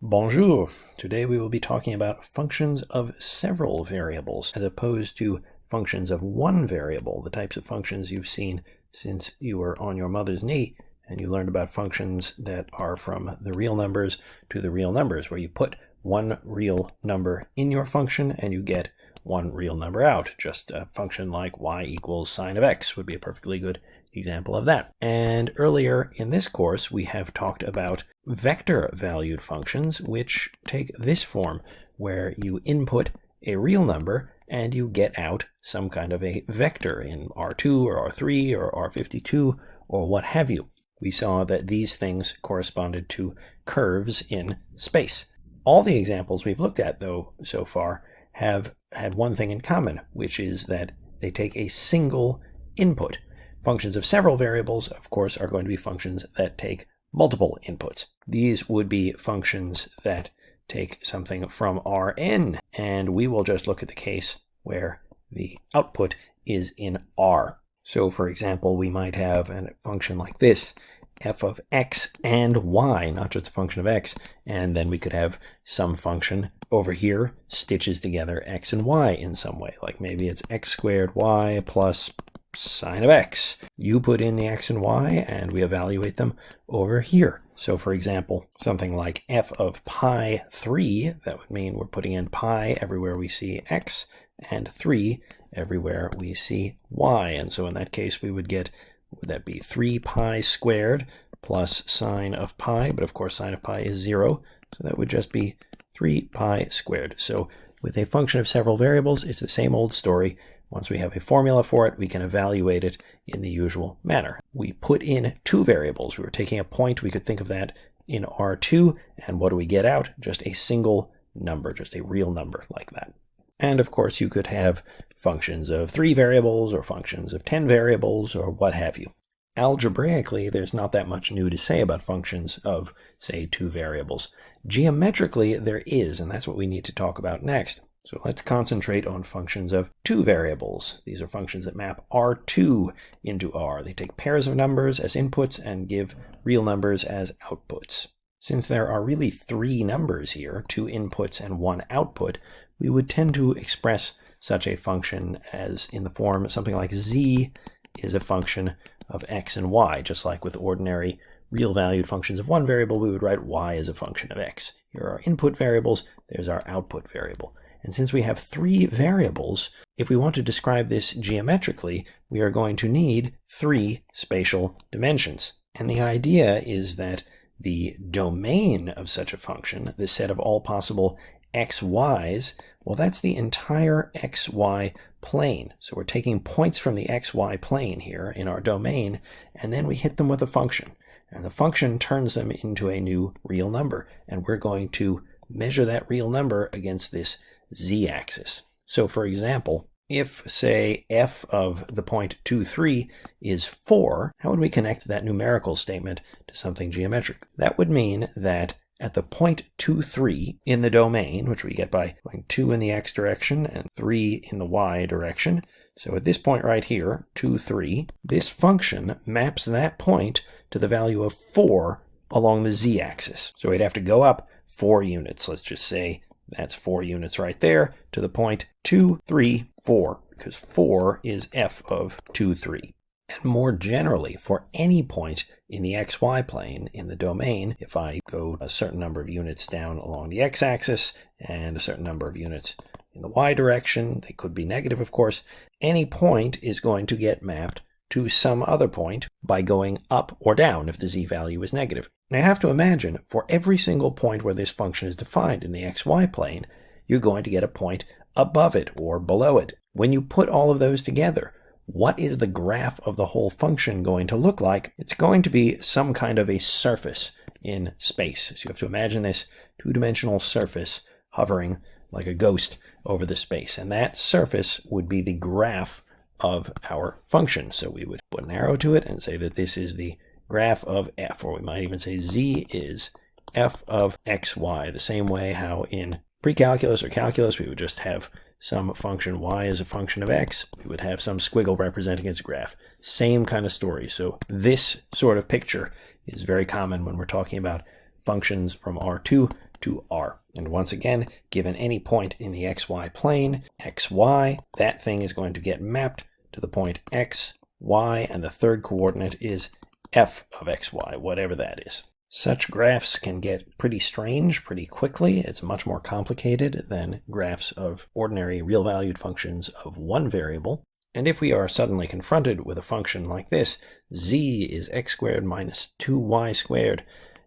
Bonjour! Today we will be talking about functions of several variables as opposed to functions of one variable, the types of functions you've seen since you were on your mother's knee and you learned about functions that are from the real numbers to the real numbers, where you put one real number in your function and you get one real number out. Just a function like y equals sine of x would be a perfectly good example of that. And earlier in this course, we have talked about vector-valued functions, which take this form, where you input a real number and you get out some kind of a vector in R2 or R3 or R52 or what have you. We saw that these things corresponded to curves in space. All the examples we've looked at, though, so far have had one thing in common, which is that they take a single input. Functions of several variables, of course, are going to be functions that take multiple inputs. These would be functions that take something from Rn, and we will just look at the case where the output is in R. So, for example, we might have a function like this, f of x and y, not just a function of x, and then we could have some function over here stitches together x and y in some way, like maybe it's x squared y plus sine of x. You put in the x and y and we evaluate them over here. So for example, something like f of pi 3, that would mean we're putting in pi everywhere we see x and 3 everywhere we see y. And so in that case we would get, would that be 3 pi squared plus sine of pi, but of course sine of pi is 0, so that would just be 3 pi squared. So with a function of several variables, it's the same old story. Once we have a formula for it, we can evaluate it in the usual manner. We put in two variables. We were taking a point. We could think of that in R2. And what do we get out? Just a single number, just a real number like that. And of course, you could have functions of 3 variables or functions of 10 variables or what have you. Algebraically, there's not that much new to say about functions of, say, 2 variables. Geometrically, there is, and that's what we need to talk about next. So let's concentrate on functions of 2 variables. These are functions that map R2 into R. They take pairs of numbers as inputs and give real numbers as outputs. Since there are really 3 numbers here, 2 inputs and 1 output, we would tend to express such a function as in the form something like z is a function of x and y. Just like with ordinary real-valued functions of one variable, we would write y as a function of x. Here are our input variables, there's our output variable. And since we have 3 variables, if we want to describe this geometrically, we are going to need 3 spatial dimensions. And the idea is that the domain of such a function, the set of all possible xy's, well, that's the entire xy plane. So we're taking points from the xy plane here in our domain, and then we hit them with a function. And the function turns them into a new real number. And we're going to measure that real number against this z-axis. So for example, if, say, f of the point 2, 3 is 4, how would we connect that numerical statement to something geometric? That would mean that at the point 2, 3 in the domain, which we get by going 2 in the x direction and 3 in the y direction, so at this point right here, 2, 3, this function maps that point to the value of 4 along the z-axis. So we'd have to go up 4 units. Let's just say that's 4 units right there to the point 2, 3, 4, because 4 is f of 2, 3. And more generally, for any point in the xy plane in the domain, if I go a certain number of units down along the x-axis and a certain number of units in the y direction, they could be negative, of course, any point is going to get mapped to some other point by going up or down if the z-value is negative. Now you have to imagine, for every single point where this function is defined in the xy plane, you're going to get a point above it or below it. When you put all of those together, what is the graph of the whole function going to look like? It's going to be some kind of a surface in space. So you have to imagine this 2-dimensional surface hovering like a ghost over the space. And that surface would be the graph of our function. So we would put an arrow to it and say that this is the graph of f, or we might even say z is f of xy, the same way how in pre-calculus or calculus we would just have some function y as a function of x, we would have some squiggle representing its graph. Same kind of story. So this sort of picture is very common when we're talking about functions from R2 to r. And once again, given any point in the xy plane, xy, that thing is going to get mapped to the point x, y, and the third coordinate is f of xy, whatever that is. Such graphs can get pretty strange pretty quickly. It's much more complicated than graphs of ordinary real-valued functions of one variable. And if we are suddenly confronted with a function like this, z is x squared minus 2y squared,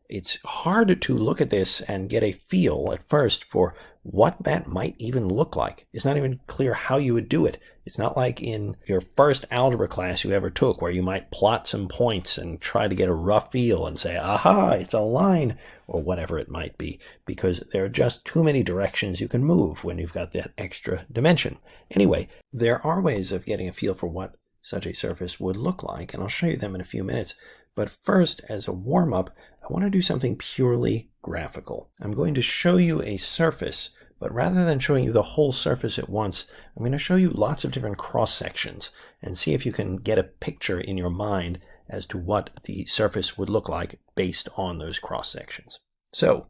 it's hard to look at this and get a feel at first for what that might even look like. It's not even clear how you would do it. It's not like in your first algebra class you ever took where you might plot some points and try to get a rough feel and say, aha, it's a line, or whatever it might be, because there are just too many directions you can move when you've got that extra dimension. Anyway, there are ways of getting a feel for what such a surface would look like, and I'll show you them in a few minutes. But first, as a warm-up, I want to do something purely graphical. I'm going to show you a surface, but rather than showing you the whole surface at once, I'm going to show you lots of different cross-sections and see if you can get a picture in your mind as to what the surface would look like based on those cross-sections. So,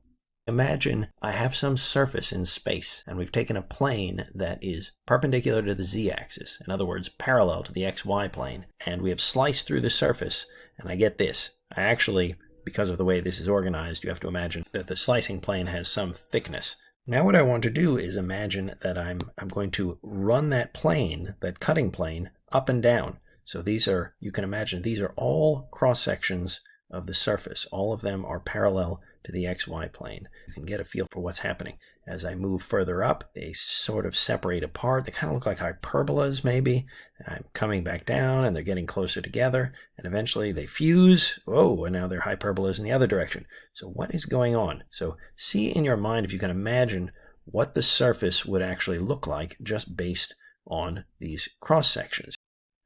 imagine I have some surface in space, and we've taken a plane that is perpendicular to the z-axis, in other words, parallel to the xy plane, and we have sliced through the surface, and I get this. I actually, because of the way this is organized, you have to imagine that the slicing plane has some thickness. Now what I want to do is imagine that I'm going to run that plane, that cutting plane, up and down. So these are, you can imagine, these are all cross-sections of the surface. All of them are parallel to the xy plane. You can get a feel for what's happening. As I move further up, they sort of separate apart. They kind of look like hyperbolas, maybe. I'm coming back down, and they're getting closer together, and eventually they fuse. Oh, and now they're hyperbolas in the other direction. So what is going on? So see in your mind if you can imagine what the surface would actually look like just based on these cross-sections.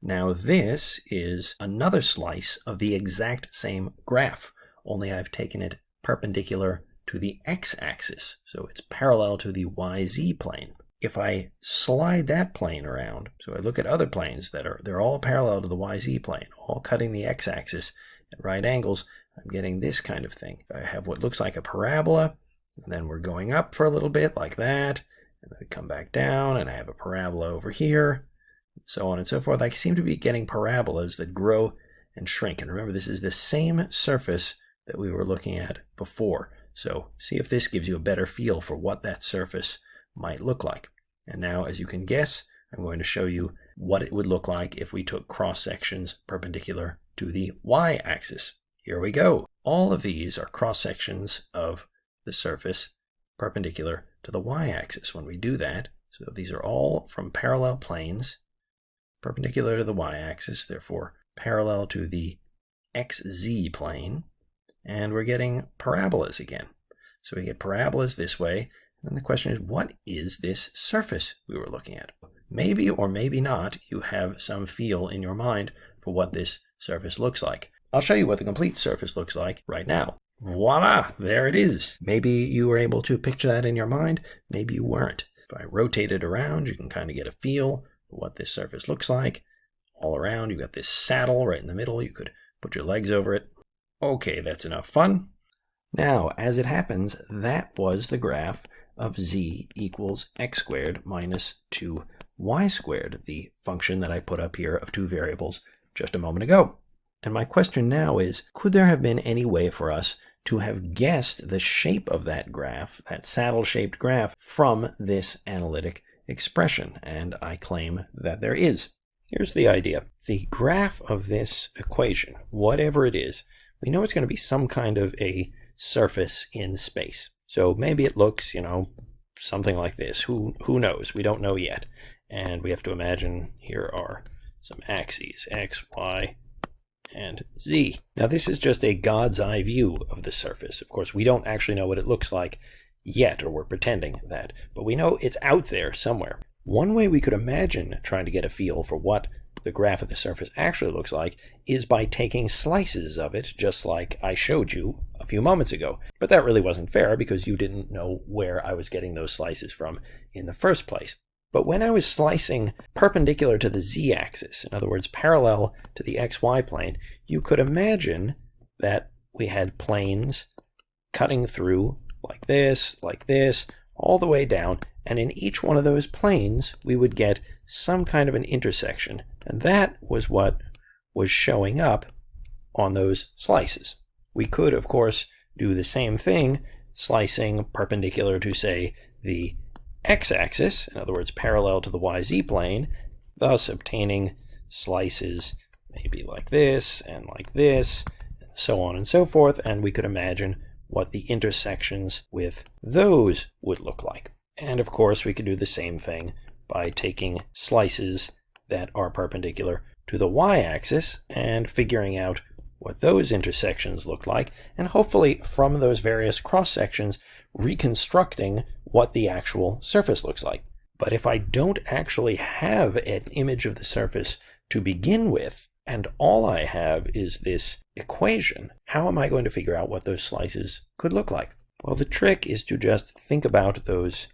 Now this is another slice of the exact same graph, only I've taken it perpendicular to the x-axis, so it's parallel to the yz plane. If I slide that plane around, so I look at other planes they're all parallel to the yz plane, all cutting the x-axis at right angles, I'm getting this kind of thing. I have what looks like a parabola, and then we're going up for a little bit like that, and then we come back down, and I have a parabola over here, and so on and so forth. I seem to be getting parabolas that grow and shrink. And remember, this is the same surface that we were looking at before. So see if this gives you a better feel for what that surface might look like. And now, as you can guess, I'm going to show you what it would look like if we took cross-sections perpendicular to the y-axis. Here we go. All of these are cross-sections of the surface perpendicular to the y-axis. When we do that, so these are all from parallel planes, perpendicular to the y-axis, therefore parallel to the xz plane, and we're getting parabolas again. So we get parabolas this way, and then the question is, what is this surface we were looking at? Maybe or maybe not, you have some feel in your mind for what this surface looks like. I'll show you what the complete surface looks like right now. Voila, there it is. Maybe you were able to picture that in your mind, maybe you weren't. If I rotate it around, you can kind of get a feel for what this surface looks like. All around, you've got this saddle right in the middle. You could put your legs over it. Okay, that's enough fun. Now, as it happens, that was the graph of z equals x squared minus 2y squared, the function that I put up here of two variables just a moment ago. And my question now is, could there have been any way for us to have guessed the shape of that graph, that saddle-shaped graph, from this analytic expression? And I claim that there is. Here's the idea. The graph of this equation, whatever it is, we know it's going to be some kind of a surface in space. So maybe it looks, something like this. Who knows? We don't know yet. And we have to imagine here are some axes, x, y, and z. Now this is just a God's eye view of the surface. Of course, we don't actually know what it looks like yet, or we're pretending that, but we know it's out there somewhere. One way we could imagine trying to get a feel for what the graph of the surface actually looks like is by taking slices of it, just like I showed you a few moments ago. But that really wasn't fair because you didn't know where I was getting those slices from in the first place. But when I was slicing perpendicular to the z-axis, in other words, parallel to the xy plane, you could imagine that we had planes cutting through like this, all the way down. And in each one of those planes, we would get some kind of an intersection. And that was what was showing up on those slices. We could, of course, do the same thing, slicing perpendicular to, say, the x-axis, in other words, parallel to the yz plane, thus obtaining slices maybe like this, and so on and so forth, and we could imagine what the intersections with those would look like. And of course, we could do the same thing by taking slices that are perpendicular to the y-axis and figuring out what those intersections look like, and hopefully from those various cross-sections reconstructing what the actual surface looks like. But if I don't actually have an image of the surface to begin with, and all I have is this equation, how am I going to figure out what those slices could look like? Well, the trick is to just think about those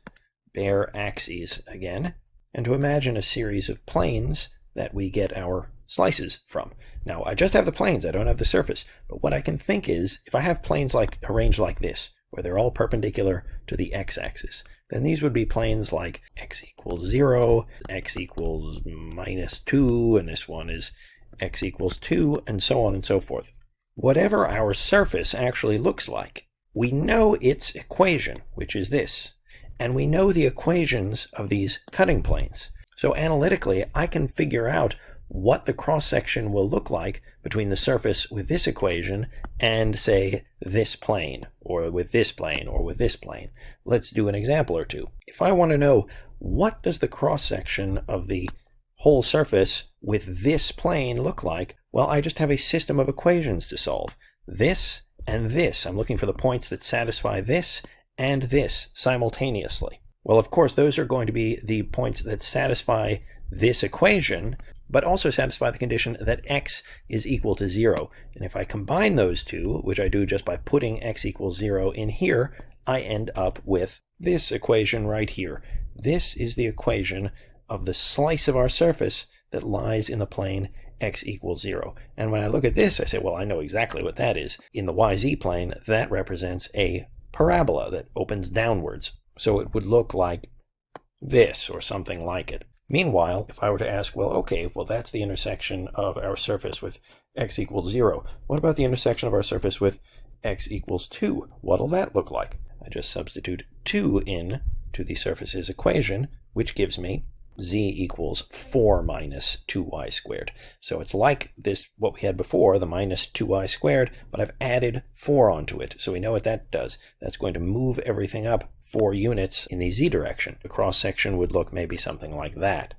bare axes again, and to imagine a series of planes that we get our slices from. Now, I just have the planes, I don't have the surface, but what I can think is, if I have planes arranged like this, where they're all perpendicular to the x-axis, then these would be planes like x equals 0, x equals -2, and this one is x equals 2, and so on and so forth. Whatever our surface actually looks like, we know its equation, which is this, and we know the equations of these cutting planes. So analytically, I can figure out what the cross-section will look like between the surface with this equation and, say, this plane, or with this plane, or with this plane. Let's do an example or two. If I want to know what does the cross-section of the whole surface with this plane look like, well, I just have a system of equations to solve. This and this. I'm looking for the points that satisfy this and this simultaneously. Well, of course, those are going to be the points that satisfy this equation, but also satisfy the condition that x is equal to 0. And if I combine those two, which I do just by putting x equals 0 in here, I end up with this equation right here. This is the equation of the slice of our surface that lies in the plane x equals 0. And when I look at this, I say, well, I know exactly what that is. In the yz plane, that represents a parabola that opens downwards. So it would look like this, or something like it. Meanwhile, if I were to ask, well, okay, well, that's the intersection of our surface with x equals 0. What about the intersection of our surface with x equals 2? What'll that look like? I just substitute 2 in to the surface's equation, which gives me z equals 4 minus 2y squared. So it's like this, what we had before, the minus 2y squared, but I've added 4 onto it. So we know what that does. That's going to move everything up 4 units in the z direction. The cross-section would look maybe something like that.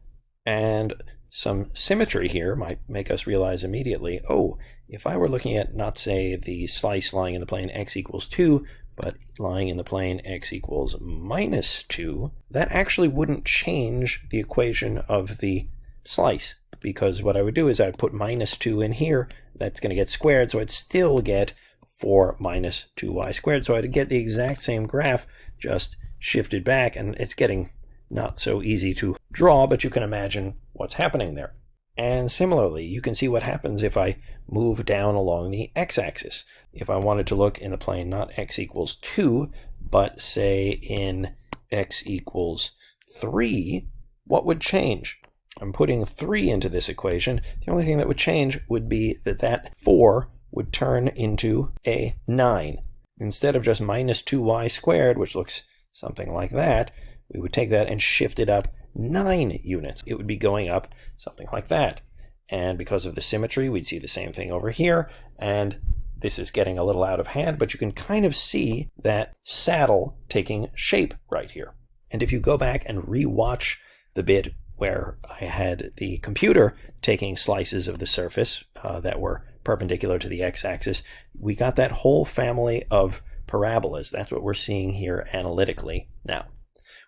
And some symmetry here might make us realize immediately, oh, if I were looking at not, say, the slice lying in the plane x equals 2, but lying in the plane x equals -2, that actually wouldn't change the equation of the slice, because what I would do is I'd put -2 in here, that's going to get squared, so I'd still get 4 minus 2y squared, so I'd get the exact same graph, just shifted back, and it's getting not so easy to draw, but you can imagine what's happening there. And similarly, you can see what happens if I move down along the x-axis. If I wanted to look in the plane not x equals 2, but say in x equals 3, what would change? I'm putting 3 into this equation. The only thing that would change would be that that 4 would turn into a 9. Instead of just minus 2y squared, which looks something like that, we would take that and shift it up 9 units. It would be going up something like that. And because of the symmetry, we'd see the same thing over here. And this is getting a little out of hand, but you can kind of see that saddle taking shape right here. And if you go back and re-watch the bit where I had the computer taking slices of the surface that were perpendicular to the x-axis, we got that whole family of parabolas. That's what we're seeing here analytically now.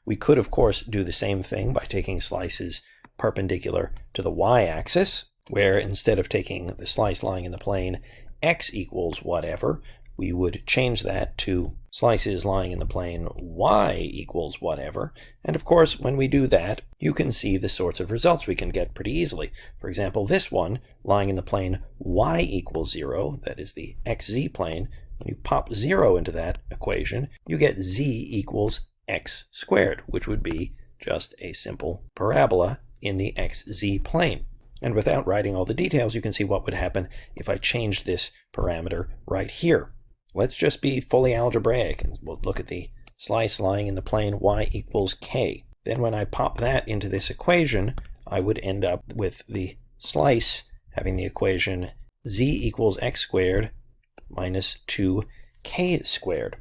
We could, of course, do the same thing by taking slices perpendicular to the y-axis, where instead of taking the slice lying in the plane x equals whatever, we would change that to slices lying in the plane y equals whatever. And of course, when we do that, you can see the sorts of results we can get pretty easily. For example, this one lying in the plane y equals 0, that is the xz plane, When you pop 0 into that equation, you get z equals x squared, which would be just a simple parabola in the xz plane. And without writing all the details, you can see what would happen if I changed this parameter right here. Let's just be fully algebraic, and we'll look at the slice lying in the plane y equals k. Then when I pop that into this equation, I would end up with the slice having the equation z equals x squared minus 2k squared.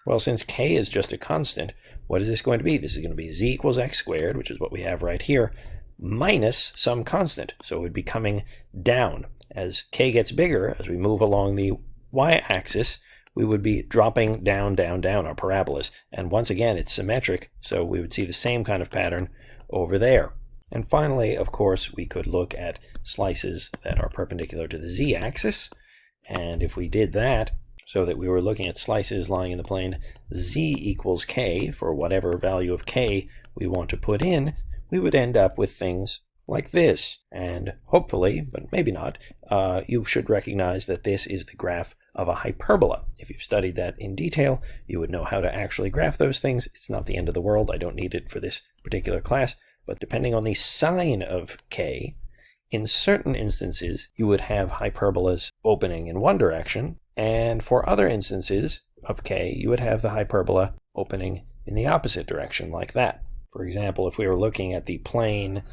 Well, since k is just a constant, what is this going to be? This is going to be z equals x squared, which is what we have right here, minus some constant. So it would be coming down. As k gets bigger, as we move along the y-axis, we would be dropping down, down, down our parabolas. And once again, it's symmetric, so we would see the same kind of pattern over there. And finally, of course, we could look at slices that are perpendicular to the z-axis. And if we did that, so that we were looking at slices lying in the plane z equals k for whatever value of k we want to put in, we would end up with things like this. And hopefully, but maybe not, you should recognize that this is the graph of a hyperbola. If you've studied that in detail, you would know how to actually graph those things. It's not the end of the world. I don't need it for this particular class. But depending on the sign of k, in certain instances, you would have hyperbolas opening in one direction, and for other instances of k, you would have the hyperbola opening in the opposite direction, like that. For example, if we were looking at the plane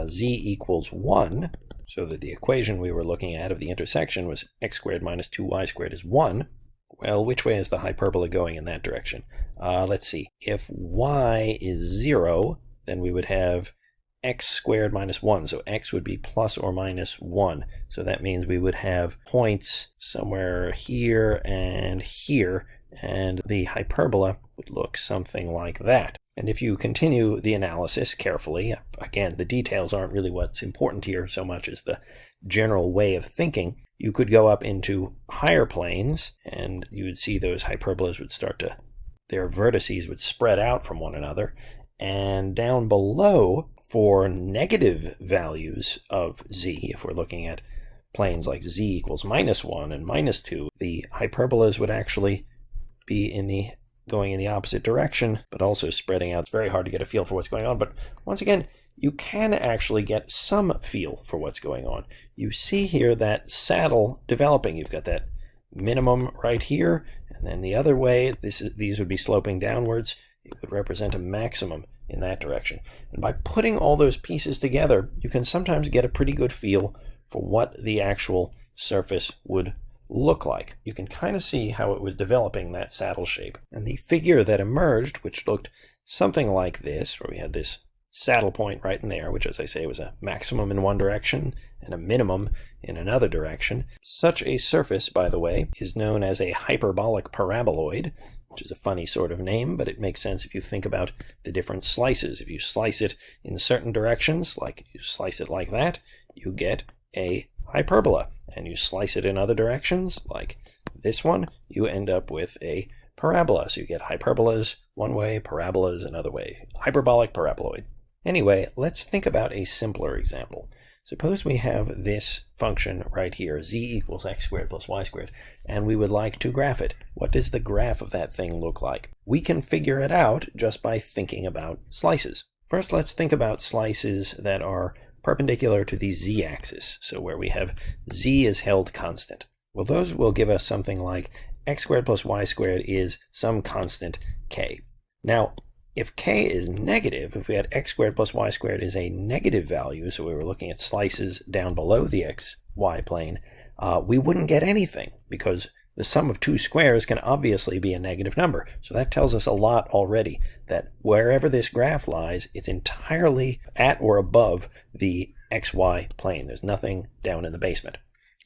z equals 1, so that the equation we were looking at of the intersection was x squared minus 2y squared is 1, well, which way is the hyperbola going in that direction? Let's see. If y is 0, then we would have x squared minus 1. So x would be plus or minus 1. So that means we would have points somewhere here, and the hyperbola would look something like that. And if you continue the analysis carefully, again, the details aren't really what's important here so much as the general way of thinking, you could go up into higher planes, and you would see those hyperbolas would start to, their vertices would spread out from one another. And down below, for negative values of z, if we're looking at planes like z equals minus 1 and minus 2, the hyperbolas would actually be going in the opposite direction, but also spreading out. It's very hard to get a feel for what's going on, but once again, you can actually get some feel for what's going on. You see here that saddle developing. You've got that minimum right here, and then the other way, these would be sloping downwards. It would represent a maximum in that direction. And by putting all those pieces together, you can sometimes get a pretty good feel for what the actual surface would look like. You can kind of see how it was developing that saddle shape. And the figure that emerged, which looked something like this, where we had this saddle point right in there, which, as I say, was a maximum in one direction and a minimum in another direction. Such a surface, by the way, is known as a hyperbolic paraboloid, which is a funny sort of name, but it makes sense if you think about the different slices. If you slice it in certain directions, like you slice it like that, you get a hyperbola. And you slice it in other directions, like this one, you end up with a parabola. So you get hyperbolas one way, parabolas another way. Hyperbolic paraboloid. Anyway, let's think about a simpler example. Suppose we have this function right here, z equals x squared plus y squared, and we would like to graph it. What does the graph of that thing look like? We can figure it out just by thinking about slices. First, let's think about slices that are perpendicular to the z-axis, so where we have z is held constant. Well, those will give us something like x squared plus y squared is some constant k. Now, if k is negative, if we had x squared plus y squared is a negative value, so we were looking at slices down below the xy plane, we wouldn't get anything, because the sum of two squares can obviously be a negative number. So that tells us a lot already, that wherever this graph lies, it's entirely at or above the xy plane. There's nothing down in the basement.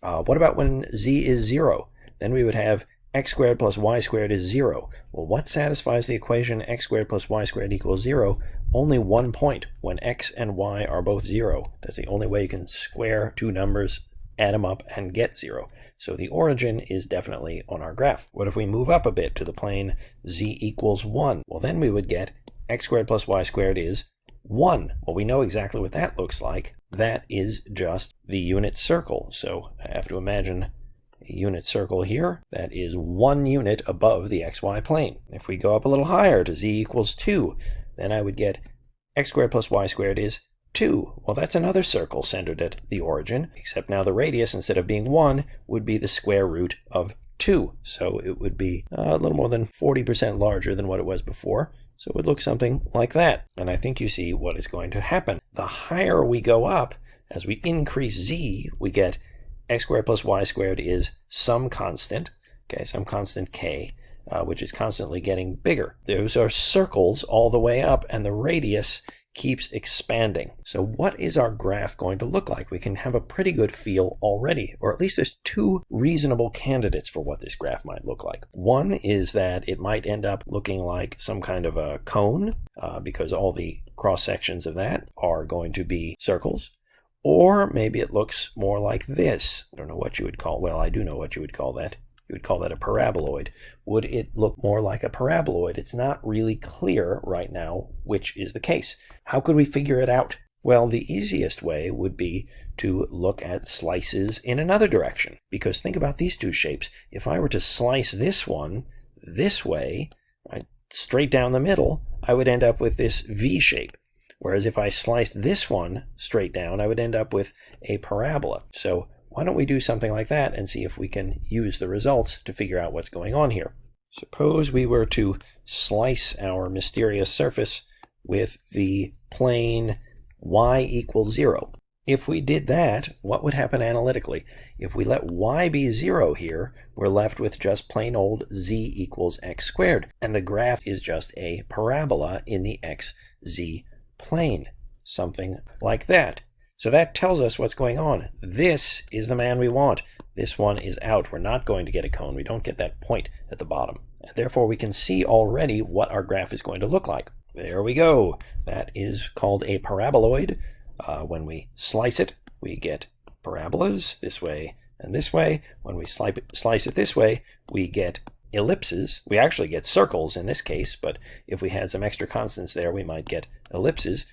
What about when z is 0? Then we would have x squared plus y squared is 0. Well, what satisfies the equation x squared plus y squared equals 0? Only one point, when x and y are both 0. That's the only way you can square two numbers, add them up, and get 0. So the origin is definitely on our graph. What if we move up a bit to the plane z equals 1? Well, then we would get x squared plus y squared is 1. Well, we know exactly what that looks like. That is just the unit circle. So I have to imagine a unit circle here that is 1 unit above the xy plane. If we go up a little higher to z equals 2, then I would get x squared plus y squared is 2. Well, that's another circle centered at the origin, except now the radius, instead of being 1, would be the square root of 2. So it would be a little more than 40% larger than what it was before. So it would look something like that. And I think you see what is going to happen. The higher we go up, as we increase z, we get x squared plus y squared is some constant, okay, some constant k, which is constantly getting bigger. Those are circles all the way up, and the radius keeps expanding. So what is our graph going to look like? We can have a pretty good feel already, or at least there's 2 reasonable candidates for what this graph might look like. One is that it might end up looking like some kind of a cone, because all the cross sections of that are going to be circles. Or maybe it looks more like this. I don't know what you would call, well, I do know what you would call that. You would call that a paraboloid. Would it look more like a paraboloid? It's not really clear right now which is the case. How could we figure it out? Well, the easiest way would be to look at slices in another direction. Because think about these 2 shapes. If I were to slice this one this way, right, straight down the middle, I would end up with this V shape. Whereas if I sliced this one straight down, I would end up with a parabola. So why don't we do something like that and see if we can use the results to figure out what's going on here. Suppose we were to slice our mysterious surface with the plane y equals 0. If we did that, what would happen analytically? If we let y be 0 here, we're left with just plain old z equals x squared. And the graph is just a parabola in the xz plane. Something like that. So that tells us what's going on. This is the man we want. This one is out. We're not going to get a cone. We don't get that point at the bottom. And therefore, we can see already what our graph is going to look like. There we go. That is called a paraboloid. When we slice it, we get parabolas this way and this way. When we slice it this way, we get ellipses. We actually get circles in this case, but if we had some extra constants there, we might get ellipses.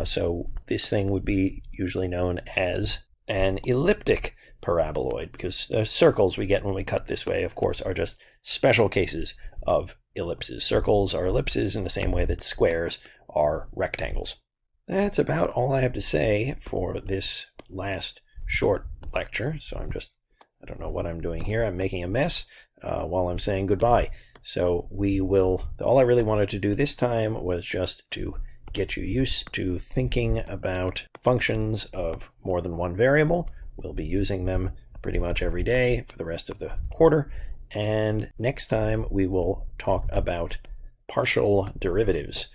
So this thing would be usually known as an elliptic paraboloid, because the circles we get when we cut this way, of course, are just special cases of ellipses. Circles are ellipses in the same way that squares are rectangles. That's about all I have to say for this last short lecture. So I don't know what I'm doing here. I'm making a mess while I'm saying goodbye. So all I really wanted to do this time was just to get you used to thinking about functions of more than one variable. We'll be using them pretty much every day for the rest of the quarter. And next time we will talk about partial derivatives.